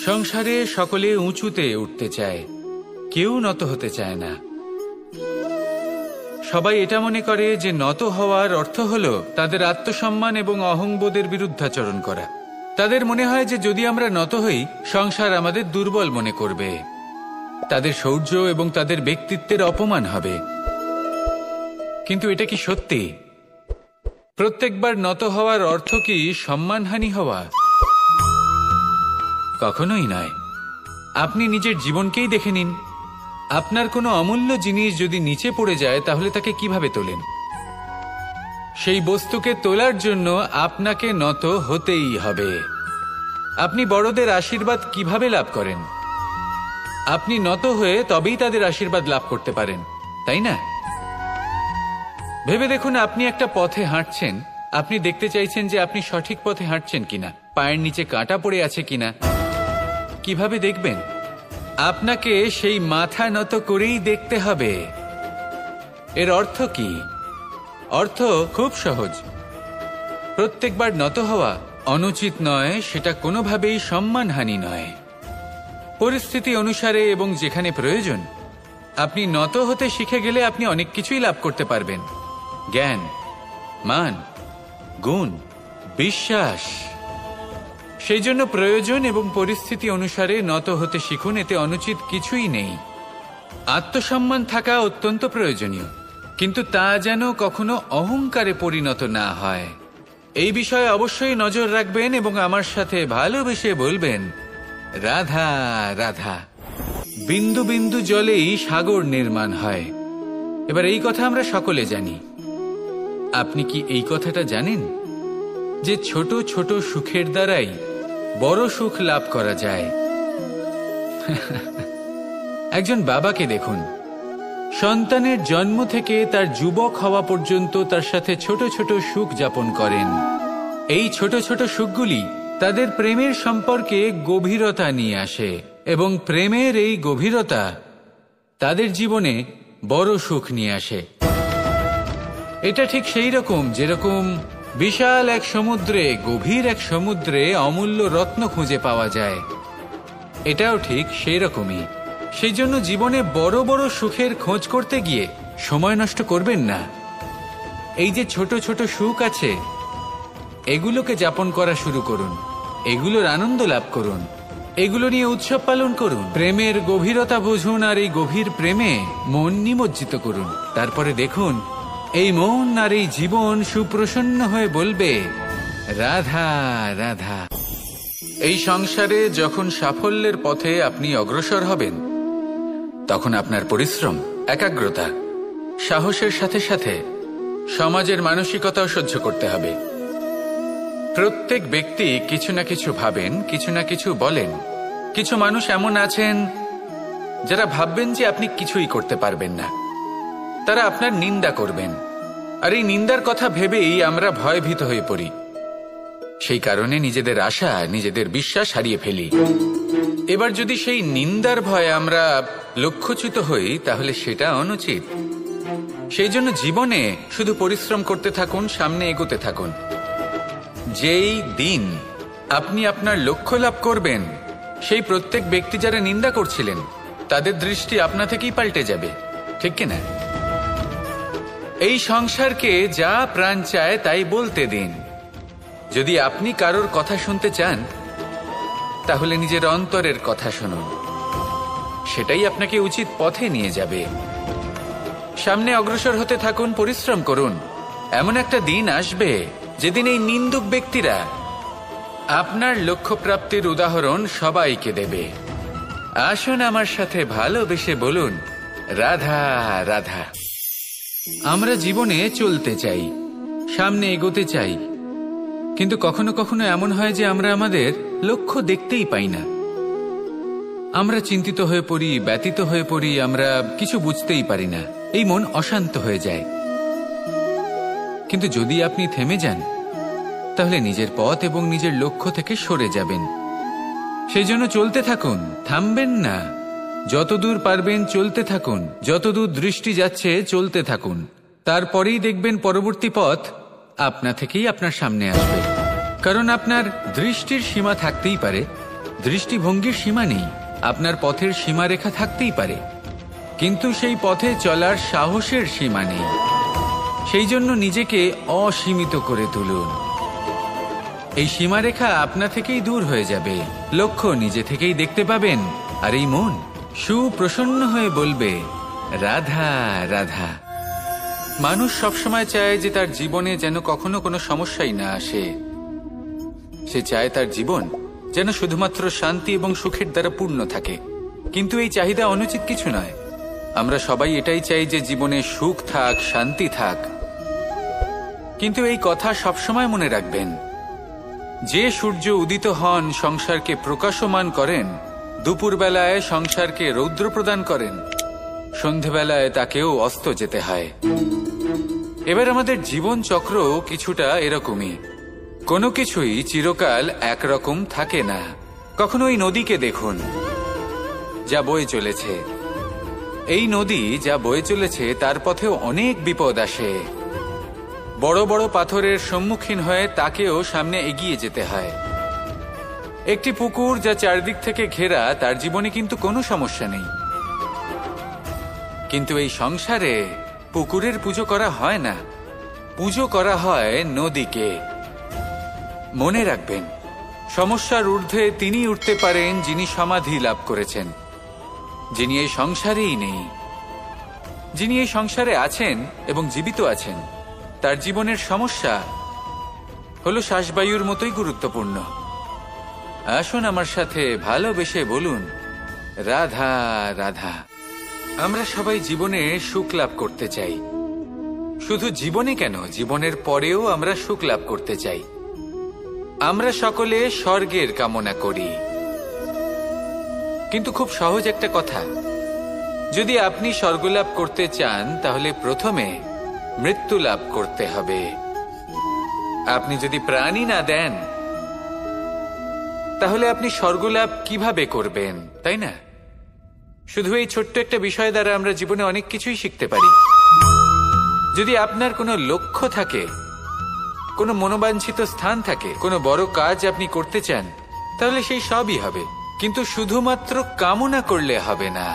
সংসারে সকলে উঁচুতে উঠতে চায়, কেউ নত হতে চায় না। সবাই এটা মনে করে যে নত হওয়ার অর্থ হলো তাদের আত্মসম্মান এবং অহংবোধের বিরুদ্ধাচরণ করা। তাদের মনে হয় যে যদি আমরা নত হই, সংসার আমাদের দুর্বল মনে করবে, তাদের শৌর্য এবং তাদের ব্যক্তিত্বের অপমান হবে। কিন্তু এটা কি সত্যি? প্রত্যেকবার নত হওয়ার অর্থ কি সম্মানহানি হওয়া? কখনোই নয়। আপনি নিজের জীবনকেই দেখে নিন। আপনার কোনো অমূল্য জিনিস যদি নিচে পড়ে যায় তাহলে তাকে কিভাবে তোলেন? সেই বস্তুকে তোলার জন্য আপনাকে নত হতেই হবে। আপনি বড়দের আশীর্বাদ কিভাবে লাভ করেন? আপনি নত হয়ে তবেই তাদের আশীর্বাদ লাভ করতে পারেন, তাই না? ভেবে দেখুন, আপনি একটা পথে হাঁটছেন, আপনি দেখতে চাইছেন যে আপনি সঠিক পথে হাঁটছেন কিনা, পায়ের নিচে কাঁটা পড়ে আছে কিনা। কিভাবে দেখবেন? আপনাকে সেই মাথা নত করেই দেখতে হবে। এর অর্থ কি? অর্থ খুব সহজ। প্রত্যেকবার নত হওয়া অনুচিত নয়, সেটা কোনোভাবেই সম্মানহানি নয়। পরিস্থিতি অনুসারে এবং যেখানে প্রয়োজন আপনি নত হতে শিখে গেলে আপনি অনেক কিছুই লাভ করতে পারবেন। জ্ঞান, মান, গুণ, বিশ্বাস। সেই জন্য প্রয়োজন এবং পরিস্থিতি অনুসারে নত হতে শিখুন, এতে অনুচিত কিছুই নেই। আত্মসম্মান থাকা অত্যন্ত প্রয়োজনীয়, কিন্তু তা যেন কখনো অহংকারে পরিণত না হয়। এই বিষয়ে অবশ্যই নজর রাখবেন এবং আমার সাথে ভালোবেসে বলবেন, রাধা রাধা। বিন্দু বিন্দু জলেই সাগর নির্মাণ হয়। এবার এই কথা আমরা সকলে জানি। আপনি কি এই কথাটা জানেন যে ছোট ছোট সুখের দ্বারাই বড় সুখ লাভ করা যায়? একজন বাবাকে দেখুন, সন্তানের জন্ম থেকে তার যুবক হওয়া পর্যন্ত তার সাথে ছোট ছোট সুখ যাপন করেন। এই ছোট ছোট সুখগুলি তাদের প্রেমের সম্পর্কে গভীরতা নিয়ে আসে এবং প্রেমের এই গভীরতা তাদের জীবনে বড় সুখ নিয়ে আসে। এটা ঠিক সেই রকম যেরকম বিশাল এক সমুদ্রে, গভীর এক সমুদ্রে অমূল্য রত্ন খুঁজে পাওয়া যায়। এটাও ঠিক সেই রকমই। সেই জন্য জীবনে বড় বড় সুখের খোঁজ করতে গিয়ে সময় নষ্ট করবেন না। এই যে ছোট ছোট সুখ আছে, এগুলোকে যাপন করা শুরু করুন, এগুলোর আনন্দ লাভ করুন, এগুলো নিয়ে উৎসব পালন করুন। প্রেমের গভীরতা বুঝুন আর এই গভীর প্রেমে মন নিমজ্জিত করুন। তারপরে দেখুন এই মন আর এই জীবন সুপ্রসন্ন হয়ে বলবে, রাধা রাধা। এই সংসারে যখন সাফল্যের পথে আপনি অগ্রসর হবেন, তখন আপনার পরিশ্রম, একাগ্রতা, সাহসের সাথে সাথে সমাজের মানসিকতাও সহ্য করতে হবে। প্রত্যেক ব্যক্তি কিছু না কিছু ভাবেন, কিছু না কিছু বলেন। কিছু মানুষ এমন আছেন যারা ভাববেন যে আপনি কিছুই করতে পারবেন না। তারা আপনার নিন্দা করবেন, আর এই নিন্দার কথা ভেবেই আমরা ভয়ভীত হয়ে পড়ি। সেই কারণে নিজেদের আশা, নিজেদের বিশ্বাস হারিয়ে ফেলি। এবার যদি সেই নিন্দার ভয়ে আমরা লক্ষ্যচ্যুত হই, তাহলে সেটা অনুচিত। সেই জন্য জীবনে শুধু পরিশ্রম করতে থাকুন, সামনে এগোতে থাকুন। যেই দিন আপনি আপনার লক্ষ্য লাভ করবেন, সেই প্রত্যেক ব্যক্তি যারা নিন্দা করছিলেন তাদের দৃষ্টি আপনা থেকেই পাল্টে যাবে, ঠিক কিনা? এই সংসারকে যা প্রাণ চায় তাই বলতে দিন। যদি আপনি কারোর কথা শুনতে চান, তাহলে নিজের অন্তরের কথা শুনুন, সেটাই আপনাকে উচিত পথে নিয়ে যাবে। সামনে অগ্রসর হতে থাকুন, পরিশ্রম করুন। এমন একটা দিন আসবে যেদিন এই নিন্দুক ব্যক্তিরা আপনার লক্ষ্যপ্রাপ্তির উদাহরণ সবাইকে দেবে। আসুন আমার সাথে ভালোবেসে বলুন, রাধা রাধা। আমরা জীবনে চলতে চাই, সামনে এগোতে চাই, কিন্তু কখনো কখনো এমন হয় যে আমরা আমাদের লক্ষ্য দেখতেই পাই না। আমরা চিন্তিত হয়ে পড়ি, ব্যতীত হয়ে পড়ি, আমরা কিছু বুঝতেই পারি না। এই মন অশান্ত হয়ে যায়। কিন্তু যদি আপনি থেমে যান, তাহলে নিজের পথ এবং নিজের লক্ষ্য থেকে সরে যাবেন। সেই জন্য চলতে থাকুন, থামবেন না। যতদূর পারবেন চলতে থাকুন, যতদূর দৃষ্টি যাচ্ছে চলতে থাকুন। তারপরেই দেখবেন পরবর্তী পথ আপনা থেকেই আপনার সামনে আসবে। কারণ আপনার দৃষ্টির সীমা থাকতেই পারে, দৃষ্টিভঙ্গির সীমা নেই, আপনার পথের সীমারেখা থাকতেই পারে, কিন্তু সেই পথে চলার সাহসের সীমা নেই। সেই জন্য নিজেকে অসীমিত করে তুলুন। এই সীমারেখা আপনা থেকেই দূর হয়ে যাবে, লক্ষ্য নিজে থেকেই দেখতে পাবেন, আর এই মন সুপ্রসন্ন হয়ে বলবে, রাধা রাধা। মানুষ সবসময় চায় যে তার জীবনে যেন কখনো কোনো সমস্যাই না আসে। সে চায় তার জীবন যেন শুধুমাত্র শান্তি এবং সুখের দ্বারা পূর্ণ থাকে। কিন্তু এই চাহিদা অনুচিত কিছু নয়। আমরা সবাই এটাই চাই যে জীবনে সুখ থাক, শান্তি থাক। কিন্তু এই কথা সবসময় মনে রাখবেন, যে সূর্য উদিত হন সংসারকে প্রকাশমান করেন, দুপুরবেলায় সংসারকে রৌদ্র প্রদান করেন, সন্ধেবেলায় তাকেও অস্ত যেতে হয়। এবার আমাদের জীবন চক্র কিছুটা এরকমই। কোনো কিছুই চিরকাল একরকম থাকে না। কখনো এই নদীকে দেখুন যা বয়ে চলেছে। এই নদী যা বয়ে চলেছে তার পথেও অনেক বিপদ আসে। বড় বড় পাথরের সম্মুখীন হয়ে তাকেও সামনে এগিয়ে যেতে হয়। একটি পুকুর যা চারদিক থেকে ঘেরা, তার জীবনে কিন্তু কোনো সমস্যা নেই। কিন্তু এই সংসারে পুকুরের পুজো করা হয় না, পুজো করা হয় নদীকে। মনে রাখবেন, সমস্যার ঊর্ধ্বে তিনি উঠতে পারেন যিনি সমাধি লাভ করেছেন, যিনি এই সংসারেই নেই। যিনি এই সংসারে আছেন এবং জীবিত আছেন, তার জীবনের সমস্যা হলো শ্বাসবায়ুর মতোই গুরুত্বপূর্ণ। আসুন আমার সাথে ভালোবেসে বলুন, রাধা রাধা। আমরা সবাই জীবনে সুখ লাভ করতে চাই। শুধু জীবনে কেন, জীবনের পরেও আমরা সুখ লাভ করতে চাই। আমরা সকলে স্বর্গের কামনা করি। কিন্তু খুব সহজ একটা কথা, যদি আপনি স্বর্গ লাভ করতে চান তাহলে প্রথমে মৃত্যু লাভ করতে হবে। আপনি যদি প্রাণই না দেন তাহলে আপনি স্বর্গ লাভ কিভাবে করবেন, তাই না? শুধু এই ছোট্ট একটা বিষয় দ্বারা আমরা জীবনে অনেক কিছুই শিখতে পারি। যদি আপনার কোনো লক্ষ্য থাকে, কোনো মনোবাঞ্ছিত স্থান থাকে, কোনো বড় কাজ আপনি করতে চান, তাহলে সেই সবই হবে। কিন্তু শুধুমাত্র কামনা করলে হবে না,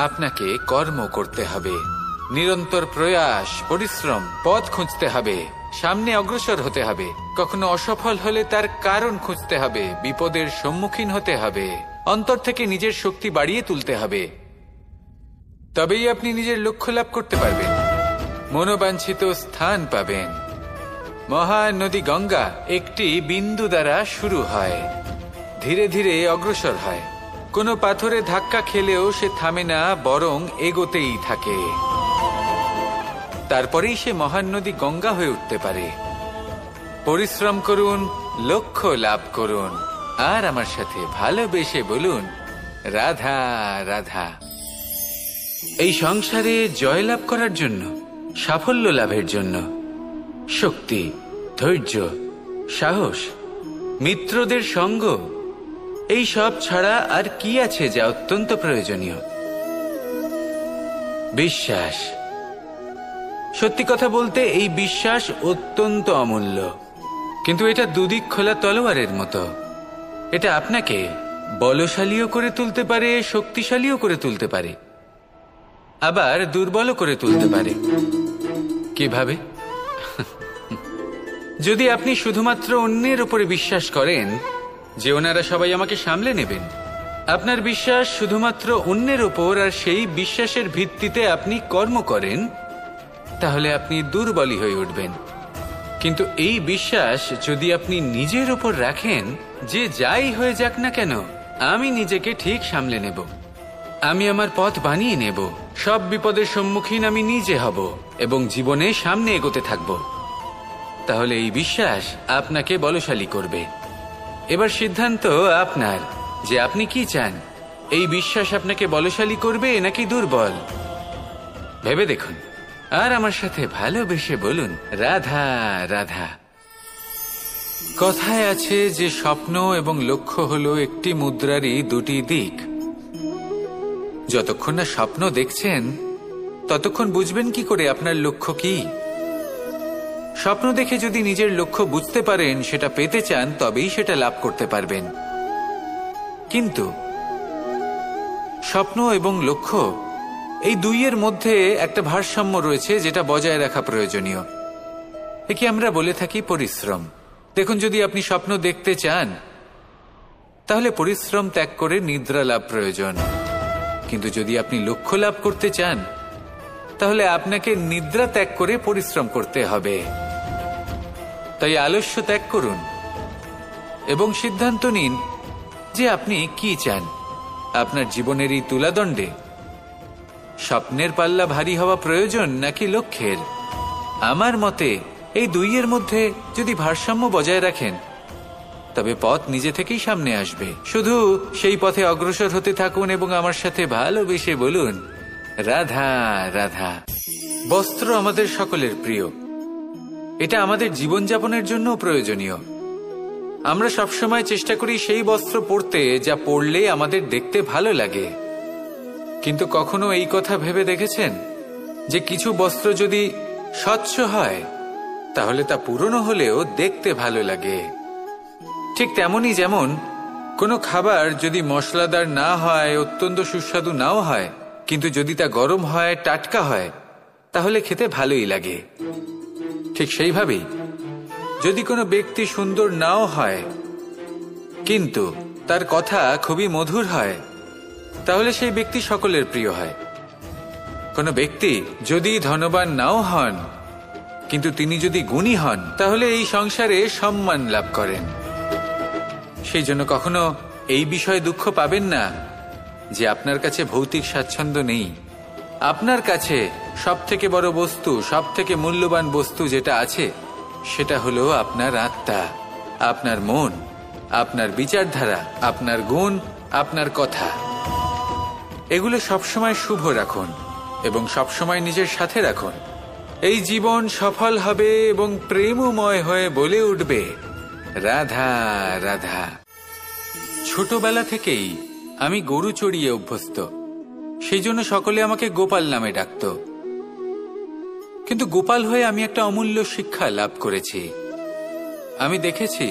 আপনাকে কর্ম করতে হবে, নিরন্তর প্রয়াস, পরিশ্রম, পথ খুঁজতে হবে, সামনে অগ্রসর হতে হবে। কখনো অসফল হলে তার কারণ খুঁজতে হবে, বিপদের সম্মুখীন হতে হবে, অন্তর থেকে নিজের শক্তি বাড়িয়ে তুলতে হবে। তবেই আপনি নিজের লক্ষ্য লাভ করতে পারবেন, মনোবাঞ্ছিত স্থান পাবেন। মহান নদী গঙ্গা একটি বিন্দু দ্বারা শুরু হয়, ধীরে ধীরে অগ্রসর হয়। কোনো পাথরে ধাক্কা খেলেও সে থামে না, বরং এগোতেই থাকে। তারপরেই সে মহান নদী গঙ্গা হয়ে উঠতে পারে। পরিশ্রম করুন, লক্ষ্য লাভ করুন, আর আমার সাথে ভালোবেসে বলুন, রাধা রাধা। এই সংসারে জয়লাভ করার জন্য, সাফল্য লাভের জন্য শক্তি, ধৈর্য, সাহস, মিত্রদের সঙ্গ, এই সব ছাড়া আর কি আছে যা অত্যন্ত প্রয়োজনীয়? বিশ্বাস। সত্যি কথা বলতে এই বিশ্বাস অত্যন্ত অমূল্য, কিন্তু এটা দুদিক খোলা তলোয়ারের মতো। এটা আপনাকে বলশালীও করে তুলতে পারে, শক্তিশালীও করে তুলতে পারে, আবার দুর্বলও করে তুলতে পারে। কিভাবে? যদি আপনি শুধুমাত্র অন্যের উপরে বিশ্বাস করেন যে ওনারা সবাই আমাকে সামলে নেবেন, আপনার বিশ্বাস শুধুমাত্র অন্যের উপর, আর সেই বিশ্বাসের ভিত্তিতে আপনি কর্ম করেন, তাহলে আপনি দুর্বলই হয়ে উঠবেন। কিন্তু এই বিশ্বাস যদি আপনি নিজের উপর রাখেন যে যাই হয়ে যাক না কেন, আমি নিজেকে ঠিক সামলে নেব, আমি আমার পথ বানিয়ে নেব, সব বিপদের সম্মুখীন আমি নিজে হব এবং জীবনে সামনে এগোতে থাকব, তাহলে এই বিশ্বাস আপনাকে বলশালী করবে। এবার সিদ্ধান্ত আপনার যে আপনি কি চান, এই বিশ্বাস আপনাকে বলশালী করবে নাকি দুর্বল, ভেবে দেখুন। আর আমার সাথে ভালোবেসে বলুন, রাধা রাধা। কথায় আছে যে স্বপ্ন এবং লক্ষ্য হলো একটি মুদ্রারই দুটি দিক। যতক্ষণ না স্বপ্ন দেখছেন ততক্ষণ বুঝবেন কি করে আপনার লক্ষ্য কি? স্বপ্ন দেখে যদি নিজের লক্ষ্য বুঝতে পারেন, সেটা পেতে চান, তবেই সেটা লাভ করতে পারবেন। কিন্তু স্বপ্ন এবং লক্ষ্য এই দুইয়ের মধ্যে একটা ভারসাম্য রয়েছে, যেটা বজায় রাখা প্রয়োজনীয়। একে আমরা বলে থাকি পরিশ্রম। দেখুন, যদি আপনি স্বপ্ন দেখতে চান, তাহলে পরিশ্রম ত্যাগ করে নিদ্রা লাভ প্রয়োজন। কিন্তু যদি আপনি লক্ষ্য লাভ করতে চান, তাহলে আপনাকে নিদ্রা ত্যাগ করে পরিশ্রম করতে হবে। তাই আলস্য ত্যাগ করুন এবং সিদ্ধান্ত নিন যে আপনি কি চান। আপনার জীবনের এই তুলাদণ্ডে স্বপ্নের পাল্লা ভারী হওয়া প্রয়োজন নাকি লক্ষ্যের? আমার মতে এই দুইয়ের মধ্যে যদি ভারসাম্য বজায় রাখেন, তবে পথ নিজে থেকেই সামনে আসবে। শুধু সেই পথে অগ্রসর হতে থাকুন এবং আমার সাথে ভালোবেসে বলুন, রাধা রাধা। বস্ত্র আমাদের সকলের প্রিয়। এটা আমাদের জীবনযাপনের জন্য প্রয়োজনীয়। আমরা সবসময় চেষ্টা করি সেই বস্ত্র পরতে যা পরলে আমাদের দেখতে ভালো লাগে। কিন্তু কখনো এই কথা ভেবে দেখেছেন যে কিছু বস্ত্র যদি স্বচ্ছ হয়, তাহলে তা পুরনো হলেও দেখতে ভালো লাগে? ঠিক তেমনি, যেমন কোনো খাবার যদি মশলাদার না হয়, অত্যন্ত সুস্বাদু নাও হয়, কিন্তু যদি তা গরম হয়, টাটকা হয়, তাহলে খেতে ভালোই লাগে। ঠিক সেইভাবেই যদি কোনো ব্যক্তি সুন্দর নাও হয়, কিন্তু তার কথা খুবই মধুর হয়, তাহলে সেই ব্যক্তি সকলের প্রিয় হয়। কোনো ব্যক্তি যদি ধনবান নাও হন, কিন্তু তিনি যদি গুণী হন, তাহলে এই সংসারে সম্মান লাভ করেন। সেই জন্য কখনো এই বিষয়ে দুঃখ পাবেন না যে আপনার কাছে ভৌতিক স্বাচ্ছন্দ্য নেই। আপনার কাছে সব থেকে বড় বস্তু, সব থেকে মূল্যবান বস্তু যেটা আছে, সেটা হলো আপনার আত্মা, আপনার মন, আপনার বিচারধারা, আপনার গুণ, আপনার কথা। এগুলো সবসময় শুভ রাখুন এবং সবসময় নিজের সাথে রাখুন। এই জীবন সফল হবে এবং প্রেমময় হয়ে বলে উঠবে, রাধা রাধা। ছোটবেলা থেকেই আমি গরু চড়িয়ে অভ্যস্ত, সেই জন্য সকলে আমাকে গোপাল নামে ডাকত। কিন্তু গোপাল হয়ে আমি একটা অমূল্য শিক্ষা লাভ করেছি। আমি দেখেছি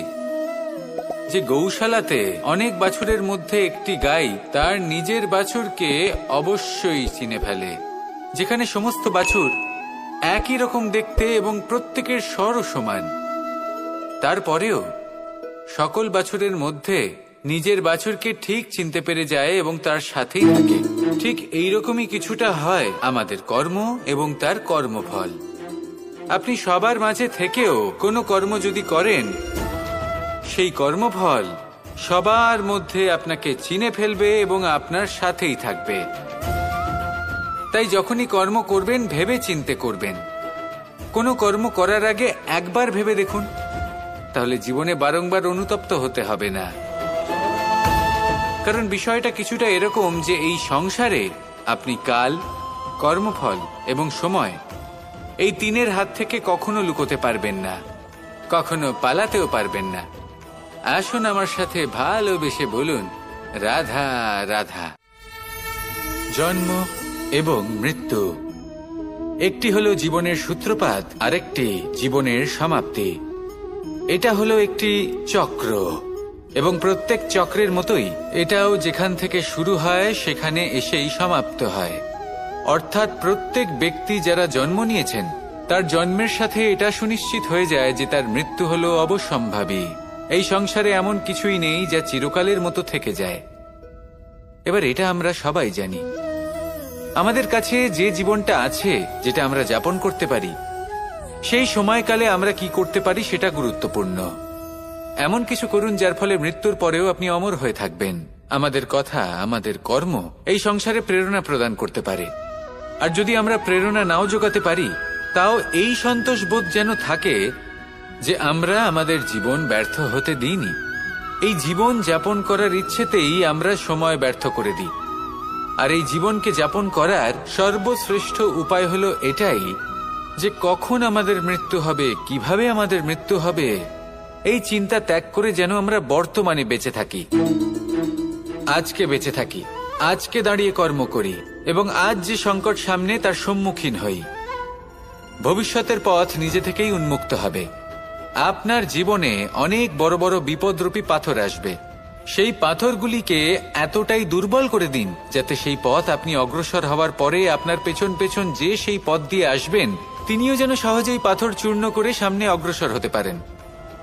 যে গৌশালাতে অনেক বাছুরের মধ্যে একটি গাই তার নিজের বাছুরকে অবশ্যই চিনে ফেলে। যেখানে সমস্ত বাছুর একই রকম দেখতে এবং প্রত্যেকের স্বরও সমান, তারপরেও সকল বাছুরের মধ্যে নিজের বাছুরকে ঠিক চিনতে পেরে যায় এবং তার সাথেই থাকে। ঠিক এইরকমই কিছুটা হয় আমাদের কর্ম এবং তার কর্মফল। আপনি সবার মাঝে থেকেও কোনো কর্ম যদি করেন, সেই কর্মফল সবার মধ্যে আপনাকে চিনে ফেলবে এবং আপনার সাথেই থাকবে। তাই যখনই কর্ম করবেন, ভেবে চিন্তে করবেন। কোনো কর্ম করার আগে একবার ভেবে দেখুন, তাহলে জীবনে বারংবার অনুতপ্ত হতে হবে না। কারণ বিষয়টা কিছুটা এরকম যে এই সংসারে আপনি কাল, কর্মফল এবং সময়, এই তিনের হাত থেকে কখনো লুকোতে পারবেন না, কখনো পালাতেও পারবেন না। আসুন আমার সাথে ভালোবেসে বলুন, রাধা রাধা। জন্ম এবং মৃত্যু, একটি হলো জীবনের সূত্রপাত, আরেকটি জীবনের সমাপ্তি। এটা হলো একটি চক্র এবং প্রত্যেক চক্রের মতোই এটাও যেখান থেকে শুরু হয় সেখানে এসেই সমাপ্ত হয়। অর্থাৎ প্রত্যেক ব্যক্তি যারা জন্ম নিয়েছেন, তার জন্মের সাথে এটা সুনিশ্চিত হয়ে যায় যে তার মৃত্যু হলো অবশ্যম্ভাবী। এই সংসারে এমন কিছুই নেই যা চিরকালের মতো থেকে যায়। এবার এটা আমরা সবাই জানি। আমাদের কাছে যে জীবনটা আছে, যেটা আমরা যাপন করতে পারি, সেই সময়কালে আমরা কি করতে পারি সেটা গুরুত্বপূর্ণ। এমন কিছু করুন যার ফলে মৃত্যুর পরেও আপনি অমর হয়ে থাকবেন। আমাদের কথা, আমাদের কর্ম এই সংসারে প্রেরণা প্রদান করতে পারে। আর যদি আমরা প্রেরণা নাও জোগাতে পারি, তাও এই সন্তোষ বোধ যেন থাকে যে আমরা আমাদের জীবন ব্যর্থ হতে দিইনি। এই জীবন যাপন করার ইচ্ছেতেই আমরা সময় ব্যর্থ করে দিই। আর এই জীবনকে যাপন করার সর্বশ্রেষ্ঠ উপায় হলো এটাই যে কখন আমাদের মৃত্যু হবে, কিভাবে আমাদের মৃত্যু হবে, এই চিন্তা ত্যাগ করে যেন আমরা বর্তমানে বেঁচে থাকি, আজকে বেঁচে থাকি, আজকে দাঁড়িয়ে কর্ম করি এবং আজ যে সংকট সামনে তার সম্মুখীন হই। ভবিষ্যতের পথ নিজে থেকেই উন্মুক্ত হবে। আপনার জীবনে অনেক বড় বড় বিপদরূপী পাথর আসবে। সেই পাথরগুলিকে এতটাই দুর্বল করে দিন যাতে সেই পথ আপনি অগ্রসর হওয়ার পরে আপনার পেছন পেছন যে সেই পথ দিয়ে আসবেন তিনিও যেন সহজেই পাথর চূর্ণ করে সামনে অগ্রসর হতে পারেন।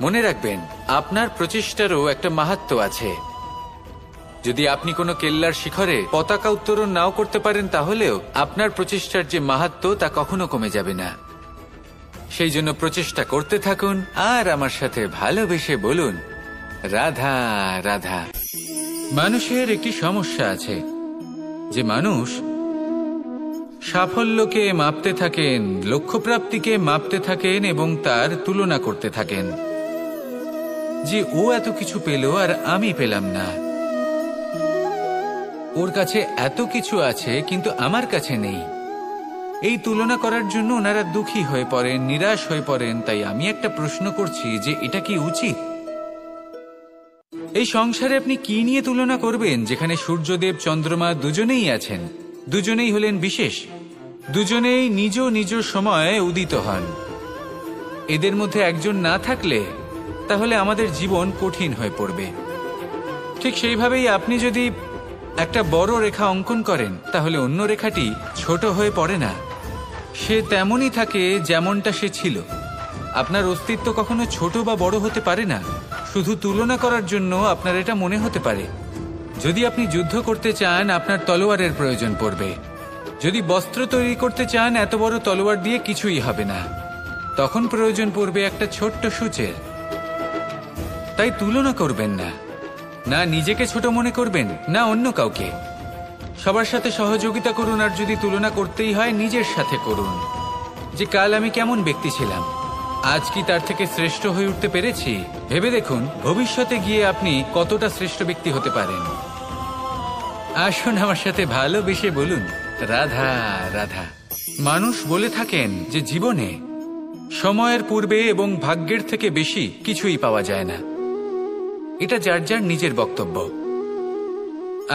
মনে রাখবেন, আপনার প্রচেষ্টারও একটা মাহাত্ম্য আছে। যদি আপনি কোনো কেল্লার শিখরে পতাকা উত্তোলন নাও করতে পারেন, তাহলেও আপনার প্রচেষ্টার যে মাহাত্ম্য তা কখনো কমে যাবে না। সেই জন্য প্রচেষ্টা করতে থাকুন আর আমার সাথে ভালোবেসে বলুন, রাধা রাধা। মানুষের একটি সমস্যা আছে যে মানুষ সাফল্যকে মাপতে থাকেন, লক্ষ্যপ্রাপ্তিকে মাপতে থাকেন এবং তার তুলনা করতে থাকেন যে ও এত কিছু পেল আর আমি পেলাম না, ওর কাছে এত কিছু আছে কিন্তু আমার কাছে নেই। এই তুলনা করার জন্য ওনারা দুঃখী হয়ে পড়েন, নিরাশ হয়ে পড়েন। তাই আমি একটা প্রশ্ন করছি যে এটা কি উচিত? এই সংসারে আপনি কি নিয়ে তুলনা করবেন, যেখানে সূর্যদেব চন্দ্রমা দুজনেই আছেন, দুজনেই হলেন বিশেষ, দুজনেই নিজ নিজ সময়ে উদিত হন। এদের মধ্যে একজন না থাকলে তাহলে আমাদের জীবন কঠিন হয়ে পড়বে। ঠিক সেইভাবেই আপনি যদি একটা বড় রেখা অঙ্কন করেন তাহলে অন্য রেখাটি ছোট হয়ে পড়ে না, সে তেমনই থাকে যেমনটা সে ছিল। আপনার অস্তিত্ব কখনো ছোট বা বড় হতে পারে না। শুধু তুলনা করার জন্য আপনার এটা মনে হতে পারে। যদি আপনি যুদ্ধ করতে চান, আপনার তলোয়ারের প্রয়োজন পড়বে। যদি বস্ত্র তৈরি করতে চান, এত বড় তলোয়ার দিয়ে কিছুই হবে না, তখন প্রয়োজন পড়বে একটা ছোট্ট সূচের। তাই তুলনা করবেন না, না নিজেকে ছোট মনে করবেন, না অন্য কাউকে। সবার সাথে সহযোগিতা করুন, আর যদি তুলনা করতেই হয় নিজের সাথে করুন, যে কাল আমি কেমন ব্যক্তি ছিলাম, আজ কি তার থেকে শ্রেষ্ঠ হয়ে উঠতে পেরেছি। ভেবে দেখুন ভবিষ্যতে গিয়ে আপনি কতটা শ্রেষ্ঠ ব্যক্তি হতে পারেন। আসুন আমার সাথে ভালোবেসে বলুন, রাধা রাধা। মানুষ বলে থাকেন যে জীবনে সময়ের পূর্বে এবং ভাগ্যের থেকে বেশি কিছুই পাওয়া যায় না। এটা যার যার নিজের বক্তব্য।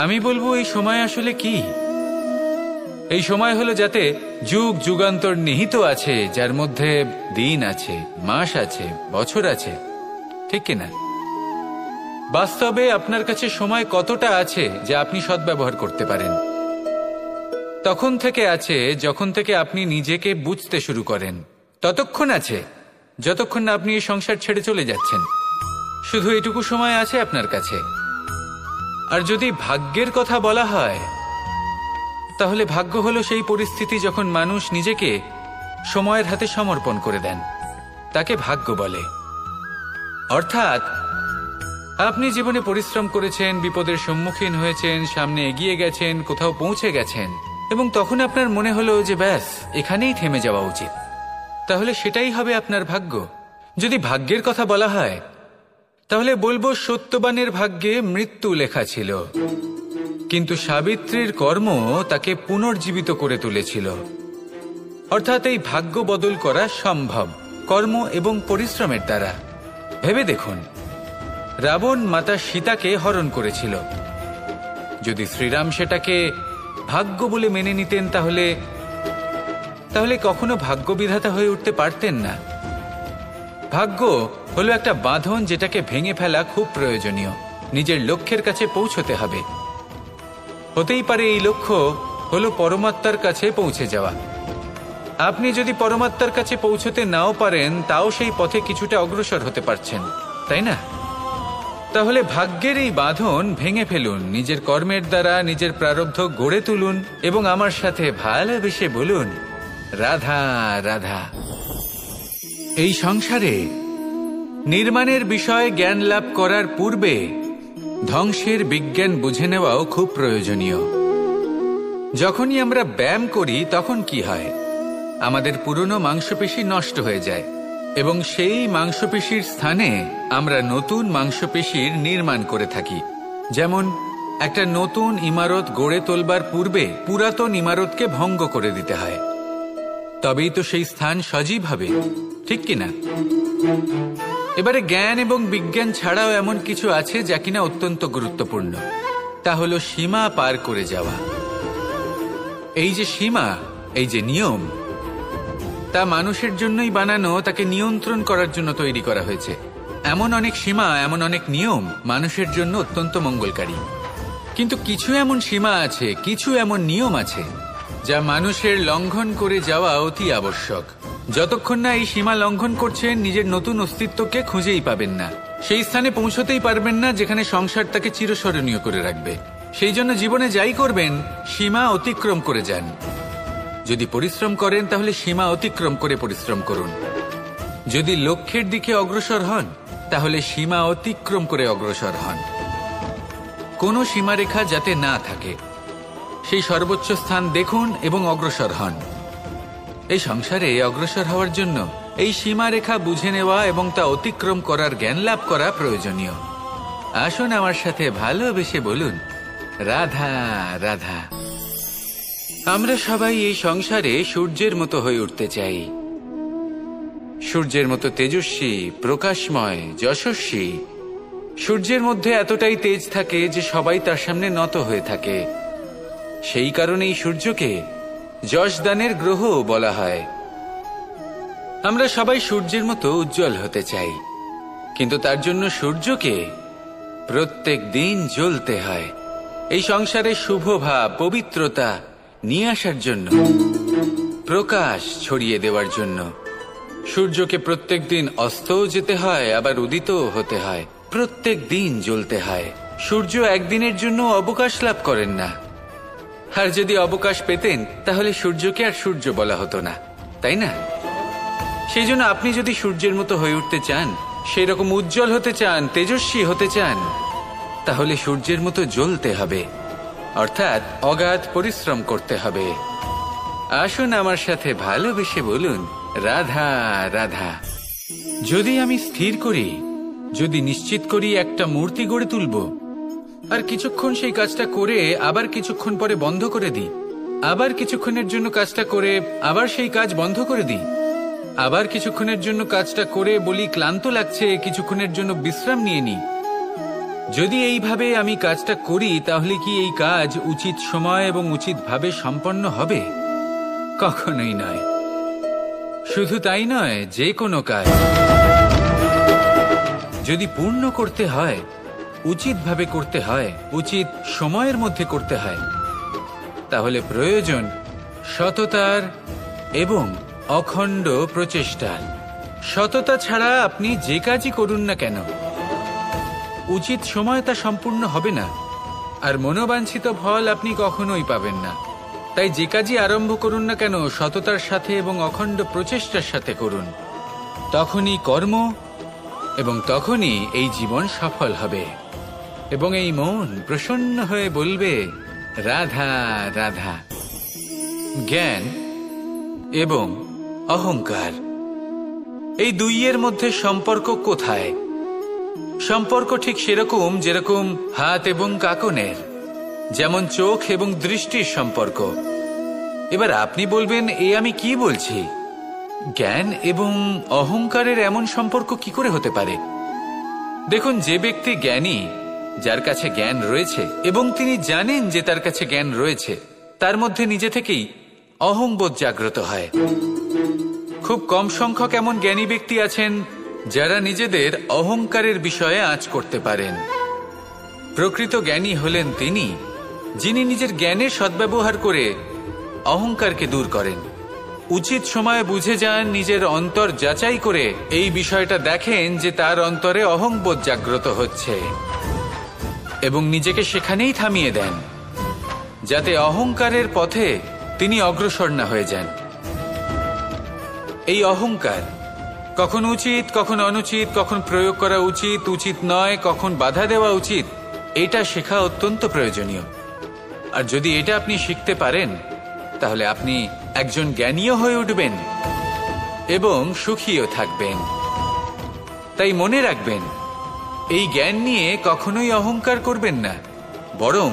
আমি বলবো এই সময় আসলে কি? এই সময় হলো যাতে যুগ যুগান্তর নিহিত আছে, যার মধ্যে দিন আছে, মাস আছে, বছর আছে, ঠিক কিনা? বাস্তবে আপনার কাছে সময় কতটা আছে যা আপনি সদ্ব্যবহার করতে পারেন? তখন থেকে আছে যখন থেকে আপনি নিজেকে বুঝতে শুরু করেন। ততক্ষণ আছে যতক্ষণ না আপনি এই সংসার ছেড়ে চলে যাচ্ছেন। শুধু এটুকু সময় আছে আপনার কাছে। আর যদি ভাগ্যের কথা বলা হয়, তাহলে ভাগ্য হলো সেই পরিস্থিতি যখন মানুষ নিজেকে সময়ের হাতে সমর্পণ করে দেন, তাকে ভাগ্য বলে। অর্থাৎ আপনি জীবনে পরিশ্রম করেছেন, বিপদের সম্মুখীন হয়েছেন, সামনে এগিয়ে গেছেন, কোথাও পৌঁছে গেছেন, এবং তখন আপনার মনে হলো যে ব্যাস এখানেই থেমে যাওয়া উচিত। তাহলে সেটাই হবে আপনার ভাগ্য। যদি ভাগ্যের কথা বলা হয়, তাহলে বলবো সত্যবানের ভাগ্যে মৃত্যু লেখা ছিল, কিন্তু সাবিত্রীর কর্ম তাকে পুনর্জীবিত করে তুলেছিল। অর্থাৎ এই ভাগ্য বদল করা সম্ভব কর্ম এবং পরিশ্রমের দ্বারা। ভেবে দেখুন, রাবণ মাতা সীতাকে হরণ করেছিল। যদি শ্রীরাম সেটাকে ভাগ্য বলে মেনে নিতেন, তাহলে কখনো ভাগ্য বিধাতা হয়ে উঠতে পারতেন না। ভাগ্য হলো একটা বাঁধন যেটাকে ভেঙে ফেলা খুব প্রয়োজনীয়। নিজের লক্ষ্যের কাছে পৌঁছতে হবে। হতেই পারে এই লক্ষ্য হলো পরমাত্মার কাছে পৌঁছে যাওয়া। আপনি যদি পরমাত্মার কাছে পৌঁছতে নাও পারেন, তাও সেই পথে কিছুটা অগ্রসর হতে পারছেন, তাই না? তাহলে ভাগ্যের এই বাঁধন ভেঙে ফেলুন, নিজের কর্মের দ্বারা নিজের প্রারব্ধ গড়ে তুলুন এবং আমার সাথে ভালোবেসে বলুন, রাধা রাধা। এই সংসারে নির্মাণের বিষয়ে জ্ঞান লাভ করার পূর্বে ধ্বংসের বিজ্ঞান বুঝে নেওয়াও খুব প্রয়োজনীয়। যখনই আমরা ব্যায়াম করি তখন কি হয়? আমাদের পুরনো মাংসপেশি নষ্ট হয়ে যায় এবং সেই মাংসপেশির স্থানে আমরা নতুন মাংসপেশির নির্মাণ করে থাকি। যেমন একটা নতুন ইমারত গড়ে তোলবার পূর্বে পুরাতন ইমারতকে ভঙ্গ করে দিতে হয়, তবেই তো সেই স্থান সজীব হবে, ঠিক কিনা? এবারে জ্ঞান এবং বিজ্ঞান ছাড়াও এমন কিছু আছে যা কিনা অত্যন্ত গুরুত্বপূর্ণ। তা হলো সীমা পার করে যাওয়া। এই যে সীমা, এই যে নিয়ম, তা মানুষের জন্যই বানানো, তাকে নিয়ন্ত্রণ করার জন্য তৈরি করা হয়েছে। এমন অনেক সীমা, এমন অনেক নিয়ম মানুষের জন্য অত্যন্ত মঙ্গলকারী। কিন্তু কিছু এমন সীমা আছে, কিছু এমন নিয়ম আছে যা মানুষের লঙ্ঘন করে যাওয়া অতি আবশ্যক। যতক্ষণ না এই সীমা লঙ্ঘন করছেন, নিজের নতুন অস্তিত্বকে খুঁজেই পাবেন না, সেই স্থানে পৌঁছতেই পারবেন না যেখানে সংসার তাকে চিরস্মরণীয় করে রাখবে। সেই জন্য জীবনে যাই করবেন, সীমা অতিক্রম করে যান। যদি পরিশ্রম করেন তাহলে সীমা অতিক্রম করে পরিশ্রম করুন। যদি লক্ষ্যের দিকে অগ্রসর হন তাহলে সীমা অতিক্রম করে অগ্রসর হন। কোনো সীমারেখা যাতে না থাকে সেই সর্বোচ্চ স্থান দেখুন এবং অগ্রসর হন। এই সংসারে অগ্রসর হওয়ার জন্য এই সীমারেখা বুঝে নেওয়া এবং তা অতিক্রম করার জ্ঞান লাভ করা প্রয়োজনীয়। আসুন আমার সাথে ভালোবেসে বলুন, রাধা রাধা। আমরা সবাই এই সংসারে সূর্যের মতো হয়ে উঠতে চাই, সূর্যের মতো তেজস্বী, প্রকাশময়, যশস্বী। সূর্যের মধ্যে এতটাই তেজ থাকে যে সবাই তার সামনে নত হয়ে থাকে। সেই কারণেই সূর্যকে যশদানের গ্রহ বলা হয়। আমরা সবাই সূর্যের মতো উজ্জ্বল হতে চাই, কিন্তু তার জন্য সূর্যকে প্রত্যেক দিন জ্বলতে হয়। এই সংসারে শুভ ভাব, পবিত্রতা নিয়ে আসার জন্য, প্রকাশ ছড়িয়ে দেওয়ার জন্য সূর্যকে প্রত্যেক দিন অস্তও যেতে হয়, আবার উদিতও হতে হয়, প্রত্যেক দিন জ্বলতে হয়। সূর্য একদিনের জন্য অবকাশ লাভ করেন না। আর যদি অবকাশ পেতেন তাহলে সূর্যকে আর সূর্য বলা হতো না, তাই না? সেই জন্য আপনি যদি সূর্যের মতো হয়ে উঠতে চান, সেই রকম উজ্জ্বল হতে চান, তেজস্বী হতে চান, তাহলে সূর্যের মতো জ্বলতে হবে, অর্থাৎ অগাধ পরিশ্রম করতে হবে। আসুন আমার সাথে ভালোবেসে বলুন, রাধা রাধা। যদি আমি স্থির করি, যদি নিশ্চিত করি একটা মূর্তি গড়ে তুলব, আর কিছুক্ষণ সেই কাজটা করে আবার কিছুক্ষণ পরে বন্ধ করে দিই, আবার কিছুক্ষণের জন্য কাজটা করে আবার সেই কাজ বন্ধ করে দিই, আবার কিছুক্ষণের জন্য কাজটা করে বলি ক্লান্ত লাগছে, কিছুক্ষণের জন্য বিশ্রাম নিয়ে নিই, যদি এইভাবে আমি কাজটা করি তাহলে কি এই কাজ উচিত সময় এবং উচিতভাবে সম্পন্ন হবে? কখনোই নয়। শুধু তাই নয়, যে কোনো কাজ যদি পূর্ণ করতে হয়, উচিতভাবে করতে হয়, উচিত সময়ের মধ্যে করতে হয়, তাহলে প্রয়োজন সততার এবং অখণ্ড প্রচেষ্টার। সততা ছাড়া আপনি যে কাজই করুন না কেন, উচিত সময় তা সম্পূর্ণ হবে না, আর মনোবাঞ্ছিত ফল আপনি কখনোই পাবেন না। তাই যে কাজই আরম্ভ করুন না কেন, সততার সাথে এবং অখণ্ড প্রচেষ্টার সাথে করুন। তখনই কর্ম এবং তখনই এই জীবন সফল হবে এবং এই মন প্রসন্ন হয়ে বলবে, রাধা রাধা। জ্ঞান এবং অহংকার, এই দুইয়ের মধ্যে সম্পর্ক কোথায়? সম্পর্ক ঠিক সেরকম যেরকম হাত এবং কাকনের, যেমন চোখ এবং দৃষ্টির সম্পর্ক। এবার আপনি বলবেন, এ আমি কি বলছি? জ্ঞান এবং অহংকারের এমন সম্পর্ক কি করে হতে পারে? দেখুন, যে ব্যক্তি জ্ঞানী, যার কাছে জ্ঞান রয়েছে এবং তিনি জানেন যে তার কাছে জ্ঞান রয়েছে, তার মধ্যে নিজে থেকেই অহংবোধ জাগ্রত হয়। খুব কম সংখ্যক এমন জ্ঞানী ব্যক্তি আছেন যারা নিজেদের অহংকারের বিষয়ে আঁচ করতে পারেন। প্রকৃত জ্ঞানী হলেন তিনি, যিনি নিজের জ্ঞানের সদ্ব্যবহার করে অহংকারকে দূর করেন। উচিত সময়ে বুঝে যান, নিজের অন্তর যাচাই করে এই বিষয়টা দেখেন যে তার অন্তরে অহংবোধ জাগ্রত হচ্ছে এবং নিজেকে সেখানেই থামিয়ে দেন, যাতে অহংকারের পথে তিনি অগ্রসর না হয়ে যান। এই অহংকার কখন উচিত, কখন অনুচিত, কখন প্রয়োগ করা উচিত, উচিত নয়, কখন বাধা দেওয়া উচিত, এটা শেখা অত্যন্ত প্রয়োজনীয়। আর যদি এটা আপনি শিখতে পারেন তাহলে আপনি একজন জ্ঞানীও হয়ে উঠবেন এবং সুখীও থাকবেন। তাই মনে রাখবেন, এই জ্ঞান নিয়ে কখনোই অহংকার করবেন না, বরং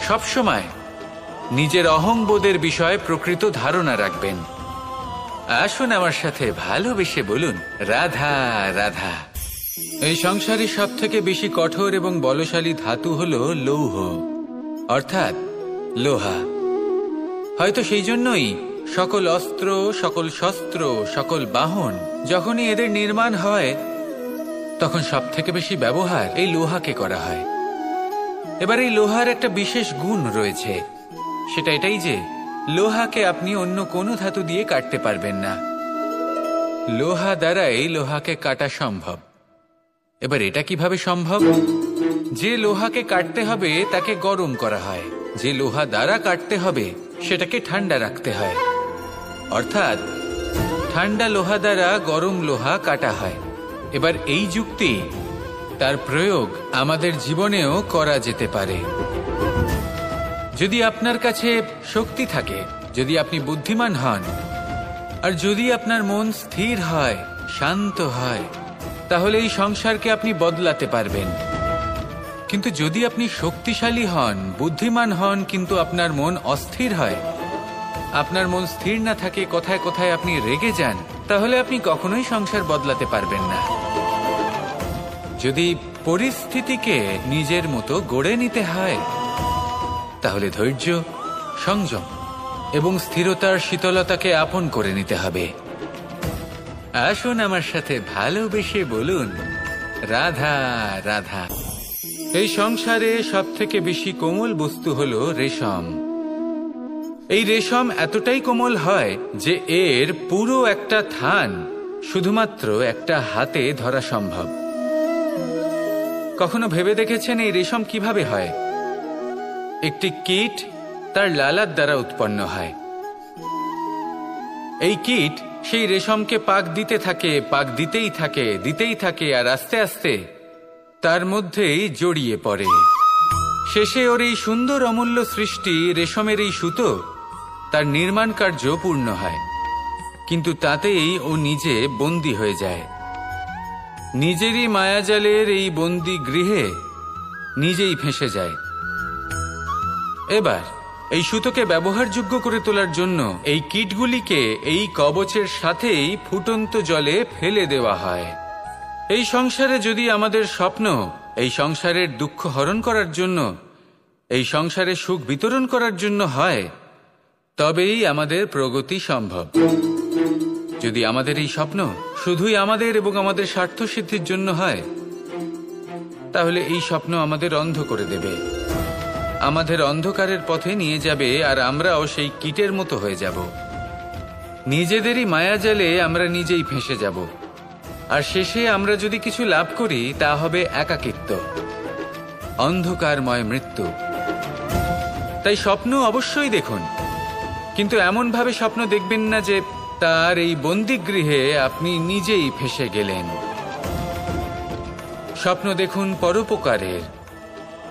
সবসময় নিজের অহংবোধের বিষয়ে প্রকৃত ধারণা রাখবেন। আসুন আমার সাথে ভালোবেসে বলুন, রাধা রাধা। এই সংসারে সব থেকে বেশি কঠোর এবং বলশালী ধাতু হল লৌহ, অর্থাৎ লোহা। হয়তো সেই জন্যই সকল অস্ত্র, সকল শস্ত্র, সকল বাহন যখনই এদের নির্মাণ হয় তখন সব থেকে বেশি ব্যবহার এই লোহাকে করা হয়। এবার এই লোহার একটা বিশেষ গুণ রয়েছে, সেটা এটাই যে লোহাকে আপনি অন্য কোনো ধাতু দিয়ে কাটতে পারবেন না। লোহা দ্বারাই লোহাকে কাটা সম্ভব। এবার এটা কিভাবে সম্ভব? যে লোহাকে কাটতে হবে তাকে গরম করা হয়, যে লোহা দ্বারা কাটতে হবে সেটাকে ঠান্ডা রাখতে হয়। অর্থাৎ ঠান্ডা লোহা দ্বারা গরম লোহা কাটা হয়। এবার এই যুক্তি, তার প্রয়োগ আমাদের জীবনেও করা যেতে পারে। যদি আপনার কাছে শক্তি থাকে, যদি আপনি বুদ্ধিমান হন, আর যদি আপনার মন স্থির হয়, শান্ত হয়, তাহলে এই সংসারকে আপনি বদলাতে পারবেন। কিন্তু যদি আপনি শক্তিশালী হন, বুদ্ধিমান হন, কিন্তু আপনার মন অস্থির হয়, আপনার মন স্থির না থাকে, কোথায় কোথায় আপনি রেগে যান, তাহলে আপনি কখনোই সংসার বদলাতে পারবেন না। যদি পরিস্থিতিকে নিজের মতো গড়ে নিতে হয়, তাহলে ধৈর্য, সংযম এবং স্থিরতার শীতলতাকে আপন করে নিতে হবে। আসুন আমার সাথে ভালোবেসে বলুন, রাধা রাধা। এই সংসারে সব থেকে বেশি কোমল বস্তু হলো রেশম। এই রেশম এতটাই কোমল হয় যে এর পুরো একটা থান শুধুমাত্র একটা হাতে ধরা সম্ভব। কখনো ভেবে দেখেছেন এই রেশম কিভাবে হয়? একটি কীট তার লালার দ্বারা উৎপন্ন হয়। এই কীট সেই রেশমকে পাক দিতে থাকে, পাক দিতেই থাকে, আর আস্তে আস্তে তার মধ্যেই জড়িয়ে পড়ে। শেষে ওর এই সুন্দর অমূল্য সৃষ্টি রেশমের এই সুতো, তার নির্মাণ কার্য পূর্ণ হয়, কিন্তু তাতেই ও নিজে বন্দী হয়ে যায়। নিজেরই মায়াজালের এই বন্দী গৃহে নিজেই ফেঁসে যায়। এবার এই সুতোকে ব্যবহারযোগ্য করে তোলার জন্য এই কীটগুলিকে এই কবচের সাথেই ফুটন্ত জলে ফেলে দেওয়া হয়। এই সংসারে যদি আমাদের স্বপ্ন এই সংসারের দুঃখ হরণ করার জন্য, এই সংসারে সুখ বিতরণ করার জন্য হয়, তবেই আমাদের প্রগতি সম্ভব। যদি আমাদের এই স্বপ্ন শুধুই আমাদের এবং আমাদের স্বার্থ সিদ্ধির জন্য হয়, তাহলে এই স্বপ্ন আমাদের অন্ধ করে দেবে, আমাদের অন্ধকারের পথে নিয়ে যাবে, আর আমরাও সেই কীটের মতো হয়ে যাব। নিজেদেরই মায়াজালে আমরা নিজেই ফেঁসে যাব, আর শেষে আমরা যদি কিছু লাভ করি তা হবে একাকিত্ব, অন্ধকারময় মৃত্যু। তাই স্বপ্ন অবশ্যই দেখুন, কিন্তু এমনভাবে স্বপ্ন দেখবেন না যে তার এই বন্দিগৃহে আপনি নিজেই ফেঁসে গেলেন। স্বপ্ন দেখুন পরোপকারের,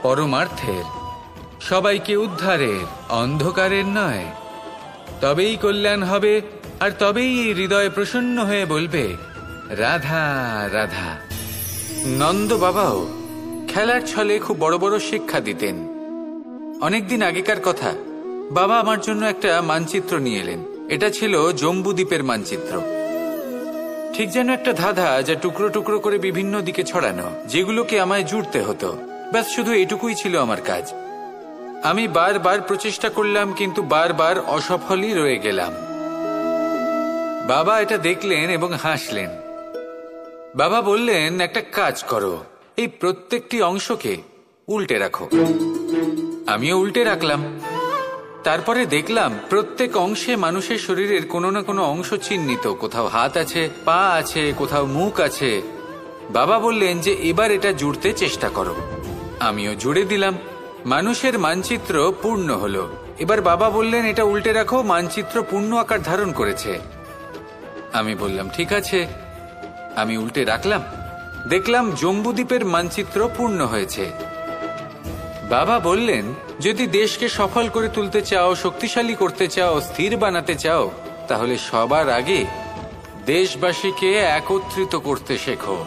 পরমার্থের, সবাইকে উদ্ধারের, অন্ধকারের নয়। তবেই কল্যাণ হবে, আর তবেই এই হৃদয় প্রসন্ন হয়ে বলবে, রাধা রাধা। নন্দ বাবাও খেলার ছলে খুব বড় বড় শিক্ষা দিতেন। অনেকদিন আগেকার কথা, বাবা আমার জন্য একটা মানচিত্র নিয়ে এলেন। এটা ছিল জম্বুদ্বীপের মানচিত্র, ঠিক যেন একটা ধাঁধা, যা টুকরো টুকরো করে বিভিন্ন দিকে ছড়ানো, যেগুলোকে আমায় জুড়তে হতো। ব্যাস শুধু এটুকুই ছিল আমার কাজ। আমি বারবার প্রচেষ্টা করলাম, কিন্তু বারবার অসফলই রয়ে গেলাম। বাবা এটা দেখলেন এবং হাসলেন। বাবা বললেন, একটা কাজ করো, এই প্রত্যেকটি অংশকে উল্টে রাখো। আমিও উল্টে রাখলাম। তারপরে দেখলাম প্রত্যেক অংশে মানুষের শরীরের কোনো না কোনো অংশ চিহ্নিত। কোথাও হাত আছে, পা আছে, কোথাও মুখ আছে। বাবা বললেন যে এবার এটা জুড়তে চেষ্টা করো। আমিও জুড়ে দিলাম। মানুষের মানচিত্র পূর্ণ হলো। এবার বাবা বললেন, এটা উল্টে রাখো, মানচিত্র পূর্ণ আকার ধারণ করেছে। আমি বললাম, ঠিক আছে। আমি উল্টে রাখলাম, দেখলাম জম্বুদ্বীপের মানচিত্র পূর্ণ হয়েছে। বাবা বললেন, যদি দেশকে সফল করে তুলতে চাও, শক্তিশালী করতে চাও, স্থির বানাতে চাও, তাহলে সবার আগে দেশবাসীকে একত্রিত করতে শেখো।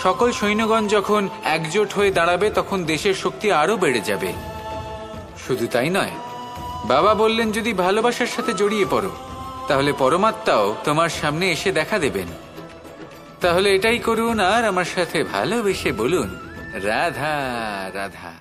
সকল সৈন্যগণ যখন একজোট হয়ে দাঁড়াবে, তখন দেশের শক্তি আরো বেড়ে যাবে। শুধু তাই নয়, বাবা বললেন, যদি ভালোবাসার সাথে জড়িয়ে পড়ো, তাহলে পরমাত্মাও তোমার সামনে এসে দেখা দেবেন। তাহলে এটাই করুন, আর আমার সাথে ভালোবেসে বলুন, রাধা রাধা।